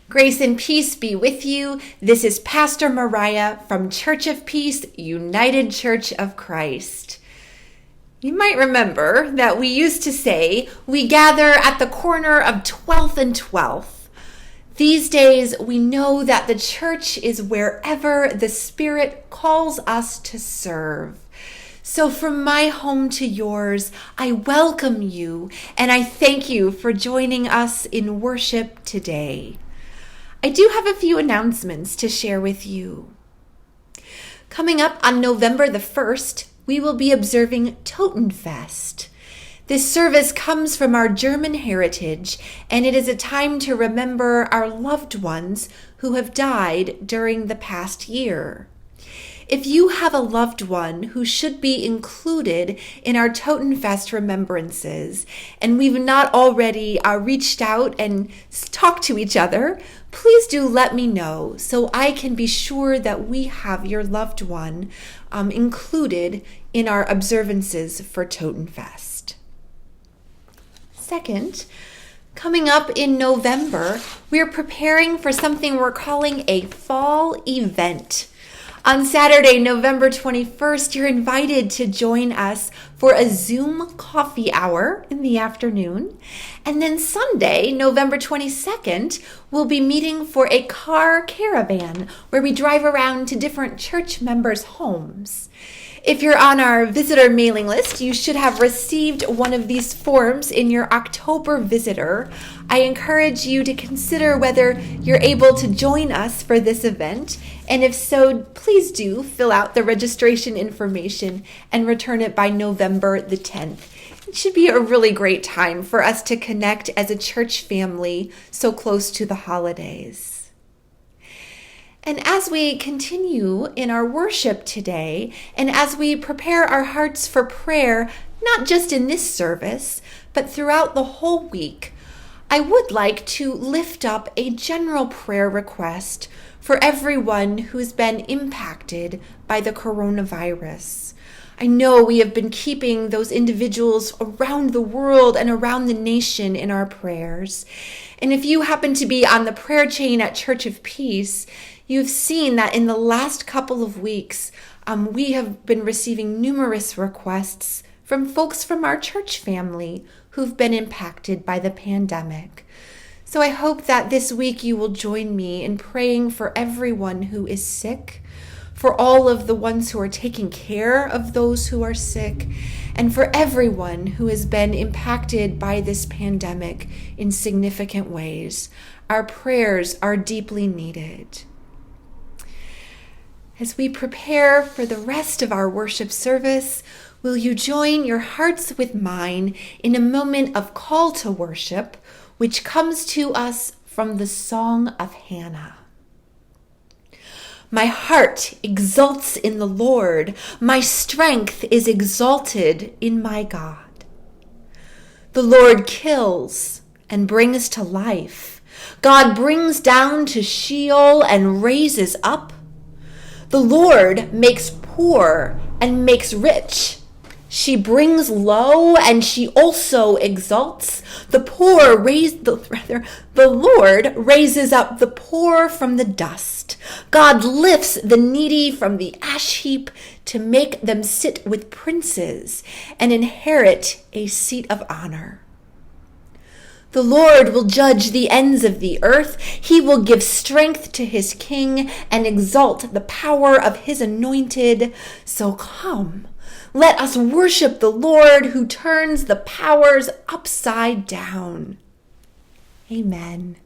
Grace and peace be with you. This is Pastor Mariah from Church of Peace, United Church of Christ. You might remember that we used to say we gather at the corner of 12th and 12th. These days, we know that the church is wherever the Spirit calls us to serve. So from my home to yours, I welcome you and I thank you for joining us in worship today. I do have a few announcements to share with you. Coming up on November the 1st, we will be observing Totenfest. This service comes from our German heritage, and it is a time to remember our loved ones who have died during the past year. If you have a loved one who should be included in our Totenfest remembrances, and we've not already reached out and talked to each other, please do let me know so I can be sure that we have your loved one included in our observances for Totenfest. Second, coming up in November, we're preparing for something we're calling a fall event. On Saturday, November 21st, you're invited to join us for a Zoom coffee hour in the afternoon. And then Sunday, November 22nd, we'll be meeting for a car caravan where we drive around to different church members' homes. If you're on our visitor mailing list, you should have received one of these forms in your October visitor. I encourage you to consider whether you're able to join us for this event. And if so, please do fill out the registration information and return it by November the 10th. It should be a really great time for us to connect as a church family so close to the holidays. And as we continue in our worship today, and as we prepare our hearts for prayer, not just in this service, but throughout the whole week, I would like to lift up a general prayer request for everyone who's been impacted by the coronavirus. I know we have been keeping those individuals around the world and around the nation in our prayers. And if you happen to be on the prayer chain at Church of Peace, you've seen that in the last couple of weeks, we have been receiving numerous requests from folks from our church family who've been impacted by the pandemic. So I hope that this week you will join me in praying for everyone who is sick, for all of the ones who are taking care of those who are sick, and for everyone who has been impacted by this pandemic in significant ways. Our prayers are deeply needed. As we prepare for the rest of our worship service, will you join your hearts with mine in a moment of call to worship, which comes to us from the Song of Hannah. My heart exults in the Lord. My strength is exalted in my God. The Lord kills and brings to life. God brings down to Sheol and raises up. The Lord makes poor and makes rich. She brings low and she also exalts. The Lord raises up the poor from the dust. God lifts the needy from the ash heap to make them sit with princes and inherit a seat of honor. The Lord will judge the ends of the earth. He will give strength to his king and exalt the power of his anointed. So come, let us worship the Lord who turns the powers upside down. Amen.